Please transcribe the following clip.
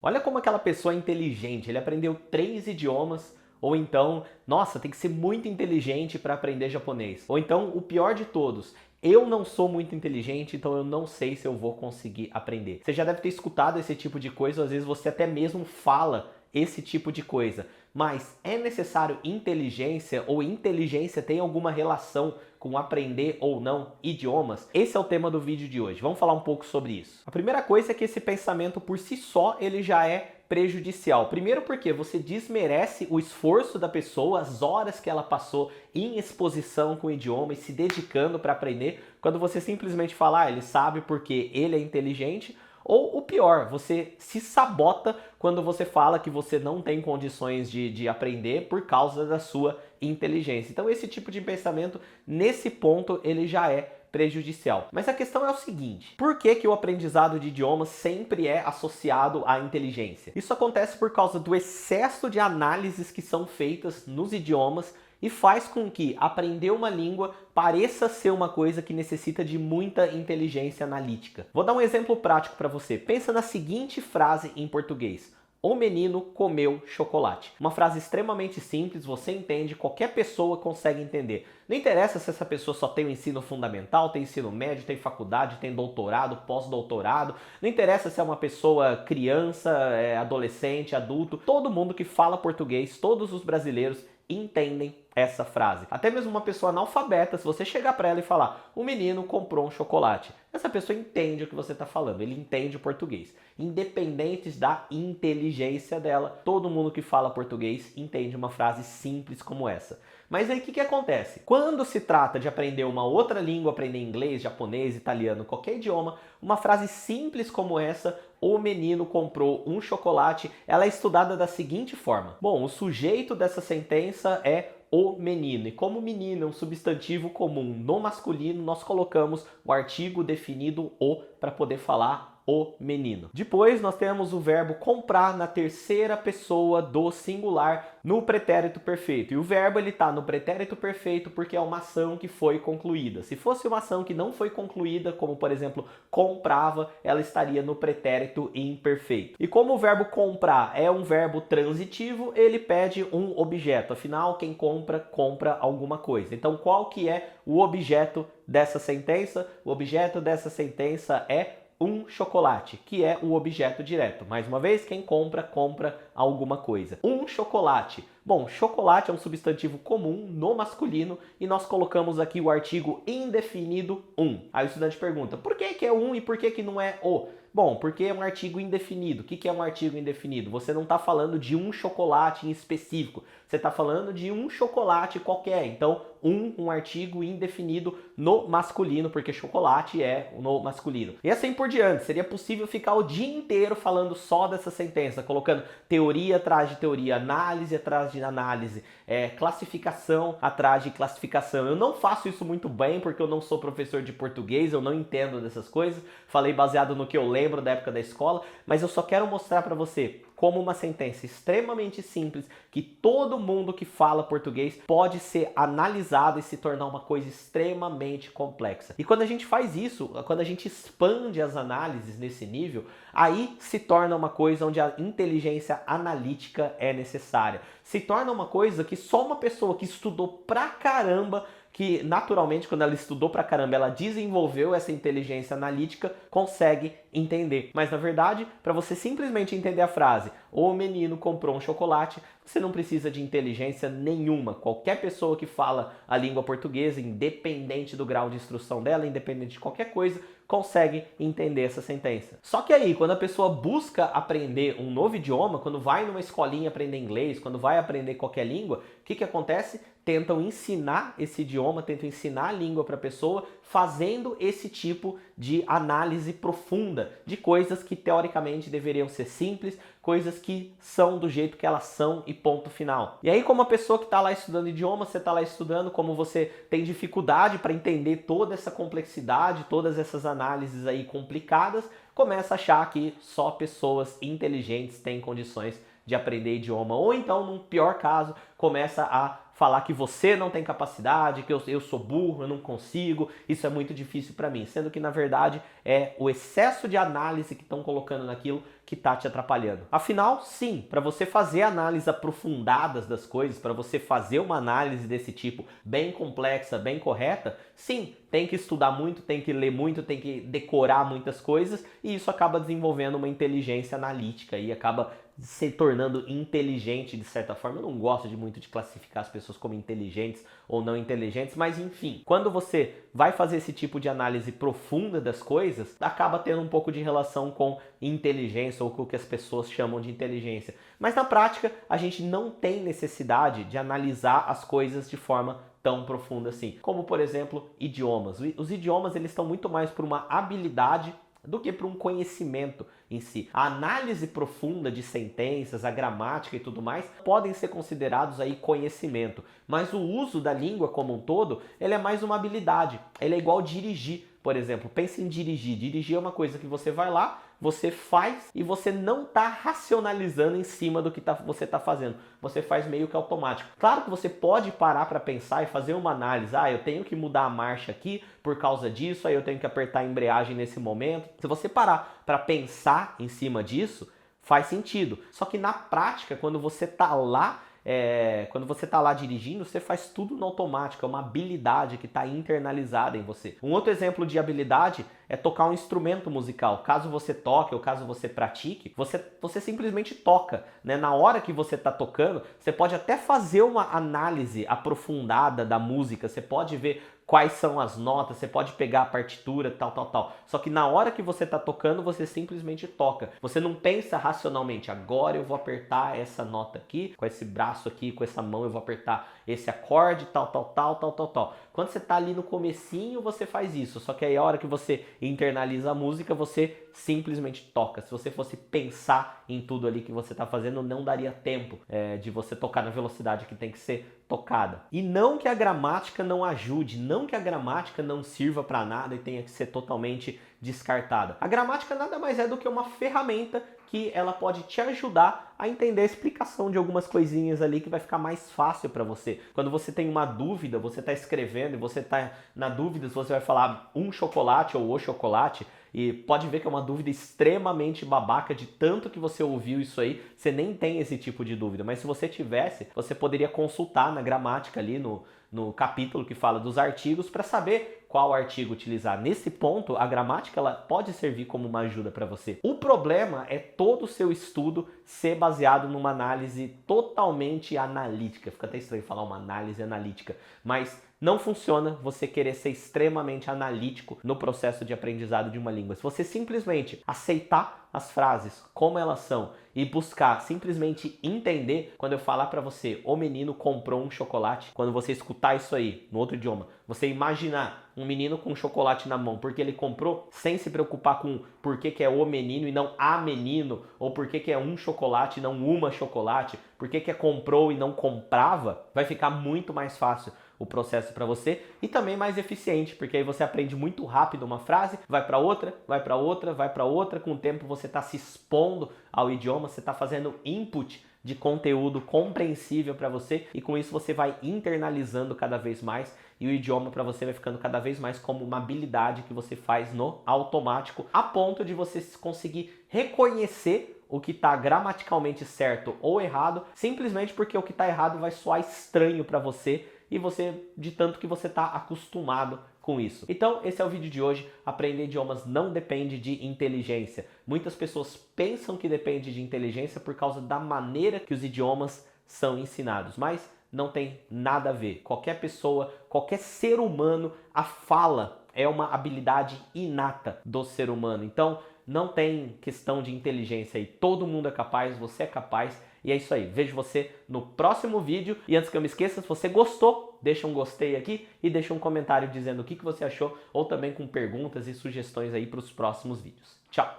Olha como aquela pessoa é inteligente, ele aprendeu 3 idiomas, ou então, nossa, tem que ser muito inteligente para aprender japonês. Ou então, o pior de todos, eu não sou muito inteligente, então eu não sei se eu vou conseguir aprender. Você já deve ter escutado esse tipo de coisa, ou às vezes você até mesmo fala esse tipo de coisa. Mas é necessário inteligência ou inteligência tem alguma relação com aprender ou não idiomas? Esse é o tema do vídeo de hoje. Vamos falar um pouco sobre isso. A primeira coisa é que esse pensamento por si só ele já é prejudicial. Primeiro porque você desmerece o esforço da pessoa, as horas que ela passou em exposição com o idioma e se dedicando para aprender, quando você simplesmente fala, ele sabe porque ele é inteligente. Ou o pior, você se sabota quando você fala que você não tem condições de aprender por causa da sua inteligência. Então esse tipo de pensamento, nesse ponto, ele já é prejudicial. Mas a questão é o seguinte, por que o aprendizado de idiomas sempre é associado à inteligência? Isso acontece por causa do excesso de análises que são feitas nos idiomas e faz com que aprender uma língua pareça ser uma coisa que necessita de muita inteligência analítica. Vou dar um exemplo prático para você. Pensa na seguinte frase em português. O menino comeu chocolate. Uma frase extremamente simples, você entende, qualquer pessoa consegue entender. Não interessa se essa pessoa só tem o ensino fundamental, tem ensino médio, tem faculdade, tem doutorado, pós-doutorado. Não interessa se é uma pessoa criança, adolescente, adulto. Todo mundo que fala português, todos os brasileiros entendem essa frase. Até mesmo uma pessoa analfabeta, se você chegar para ela e falar, o menino comprou um chocolate, essa pessoa entende o que você está falando, ele entende o português. Independente da inteligência dela, todo mundo que fala português entende uma frase simples como essa. Mas aí o que acontece? Quando se trata de aprender uma outra língua, aprender inglês, japonês, italiano, qualquer idioma, uma frase simples como essa, o menino comprou um chocolate, ela é estudada da seguinte forma. Bom, o sujeito dessa sentença é o menino. E como menino é um substantivo comum no masculino, nós colocamos o artigo definido o para poder falar o menino. Depois nós temos o verbo comprar na terceira pessoa do singular no pretérito perfeito. E o verbo ele está no pretérito perfeito porque é uma ação que foi concluída. Se fosse uma ação que não foi concluída, como por exemplo comprava, ela estaria no pretérito imperfeito. E como o verbo comprar é um verbo transitivo, ele pede um objeto. Afinal, quem compra, compra alguma coisa. Então qual que é o objeto dessa sentença? O objeto dessa sentença é um chocolate, que é o objeto direto. Mais uma vez, quem compra, compra alguma coisa. Um chocolate. Bom, chocolate é um substantivo comum no masculino e nós colocamos aqui o artigo indefinido um. Aí o estudante pergunta, por que é um e por que não é o? Bom, porque é um artigo indefinido. O que é um artigo indefinido? Você não está falando de um chocolate em específico. Você está falando de um chocolate qualquer. Então, um artigo indefinido no masculino, porque chocolate é no masculino. E assim por diante. Seria possível ficar o dia inteiro falando só dessa sentença, colocando teoria atrás de teoria, análise atrás de análise, classificação atrás de classificação. Eu não faço isso muito bem, porque eu não sou professor de português, eu não entendo dessas coisas. Falei baseado no que eu lembro da época da escola, mas eu só quero mostrar para você como uma sentença extremamente simples, que todo mundo que fala português pode ser analisada e se tornar uma coisa extremamente complexa. E quando a gente faz isso, quando a gente expande as análises nesse nível, aí se torna uma coisa onde a inteligência analítica é necessária. Se torna uma coisa que só uma pessoa que estudou pra caramba, que naturalmente quando ela estudou pra caramba, ela desenvolveu essa inteligência analítica, consegue entender. Mas na verdade, para você simplesmente entender a frase, o menino comprou um chocolate, você não precisa de inteligência nenhuma. Qualquer pessoa que fala a língua portuguesa, independente do grau de instrução dela, independente de qualquer coisa, consegue entender essa sentença. Só que aí, quando a pessoa busca aprender um novo idioma, quando vai numa escolinha aprender inglês, quando vai aprender qualquer língua, o que acontece? Tentam ensinar esse idioma, tentam ensinar a língua para a pessoa, fazendo esse tipo de análise profunda de coisas que teoricamente deveriam ser simples, coisas que são do jeito que elas são e ponto final. E aí, como a pessoa que está lá estudando idioma, você está lá estudando, como você tem dificuldade para entender toda essa complexidade, todas essas análises aí complicadas, começa a achar que só pessoas inteligentes têm condições de aprender idioma. Ou então, num pior caso, começa a falar que você não tem capacidade, que eu sou burro, eu não consigo, isso é muito difícil para mim. Sendo que, na verdade, é o excesso de análise que estão colocando naquilo que está te atrapalhando. Afinal, sim, para você fazer análises aprofundadas das coisas, para você fazer uma análise desse tipo bem complexa, bem correta, sim, tem que estudar muito, tem que ler muito, tem que decorar muitas coisas e isso acaba desenvolvendo uma inteligência analítica e acaba se tornando inteligente de certa forma. Eu não gosto muito de classificar as pessoas como inteligentes ou não inteligentes, mas enfim, quando você vai fazer esse tipo de análise profunda das coisas, acaba tendo um pouco de relação com inteligência ou com o que as pessoas chamam de inteligência. Mas na prática, a gente não tem necessidade de analisar as coisas de forma tão profunda assim. Como, por exemplo, idiomas. Os idiomas, eles estão muito mais por uma habilidade do que para um conhecimento em si. A análise profunda de sentenças, a gramática e tudo mais podem ser considerados aí conhecimento, mas o uso da língua como um todo, ele é mais uma habilidade. Ele é igual dirigir, por exemplo. Pense em dirigir. Dirigir é uma coisa que você vai lá, você faz e você não está racionalizando em cima do que você está fazendo. Você faz meio que automático. Claro que você pode parar para pensar e fazer uma análise. Ah, eu tenho que mudar a marcha aqui por causa disso, aí eu tenho que apertar a embreagem nesse momento. Se você parar para pensar em cima disso, faz sentido. Só que na prática, quando você está lá, dirigindo, você faz tudo no automático, é uma habilidade que está internalizada em você. Um outro exemplo de habilidade é tocar um instrumento musical. Caso você toque ou caso você pratique, você simplesmente toca, né? Na hora que você está tocando, você pode até fazer uma análise aprofundada da música, você pode ver quais são as notas, você pode pegar a partitura, tal. Só que na hora que você está tocando, você simplesmente toca. Você não pensa racionalmente, agora eu vou apertar essa nota aqui, com esse braço aqui, com essa mão eu vou apertar esse acorde, tal. Quando você está ali no comecinho, você faz isso. Só que aí a hora que você internaliza a música, você simplesmente toca. Se você fosse pensar em tudo ali que você está fazendo, não daria tempo de você tocar na velocidade que tem que ser tocada. E não que a gramática não ajude, não que a gramática não sirva para nada e tenha que ser totalmente descartada. A gramática nada mais é do que uma ferramenta que ela pode te ajudar a entender a explicação de algumas coisinhas ali que vai ficar mais fácil para você. Quando você tem uma dúvida, você está escrevendo e você está na dúvida se você vai falar um chocolate ou o chocolate, e pode ver que é uma dúvida extremamente babaca de tanto que você ouviu isso aí, você nem tem esse tipo de dúvida. Mas se você tivesse, você poderia consultar na gramática ali no capítulo que fala dos artigos para saber qual artigo utilizar. Nesse ponto, a gramática ela pode servir como uma ajuda para você. O problema é todo o seu estudo ser baseado numa análise totalmente analítica. Fica até estranho falar uma análise analítica, mas não funciona você querer ser extremamente analítico no processo de aprendizado de uma língua. Se você simplesmente aceitar as frases como elas são e buscar simplesmente entender, quando eu falar para você, o menino comprou um chocolate, quando você escutar isso aí no outro idioma, você imaginar um menino com um chocolate na mão porque ele comprou, sem se preocupar com por que é o menino e não a menino, ou por que é um chocolate e não uma chocolate, por que é comprou e não comprava, vai ficar muito mais fácil o processo para você e também mais eficiente, porque aí você aprende muito rápido uma frase, vai para outra, com o tempo você está se expondo ao idioma, você está fazendo input de conteúdo compreensível para você e com isso você vai internalizando cada vez mais e o idioma para você vai ficando cada vez mais como uma habilidade que você faz no automático, a ponto de você conseguir reconhecer o que está gramaticalmente certo ou errado, simplesmente porque o que está errado vai soar estranho para você e você, de tanto que você está acostumado com isso. Então, esse é o vídeo de hoje. Aprender idiomas não depende de inteligência. Muitas pessoas pensam que depende de inteligência por causa da maneira que os idiomas são ensinados, mas não tem nada a ver. Qualquer pessoa, qualquer ser humano, a fala é uma habilidade inata do ser humano. Então, não tem questão de inteligência aí. Todo mundo é capaz, você é capaz. E é isso aí. Vejo você no próximo vídeo. E antes que eu me esqueça, se você gostou, deixa um gostei aqui e deixa um comentário dizendo o que você achou ou também com perguntas e sugestões aí para os próximos vídeos. Tchau!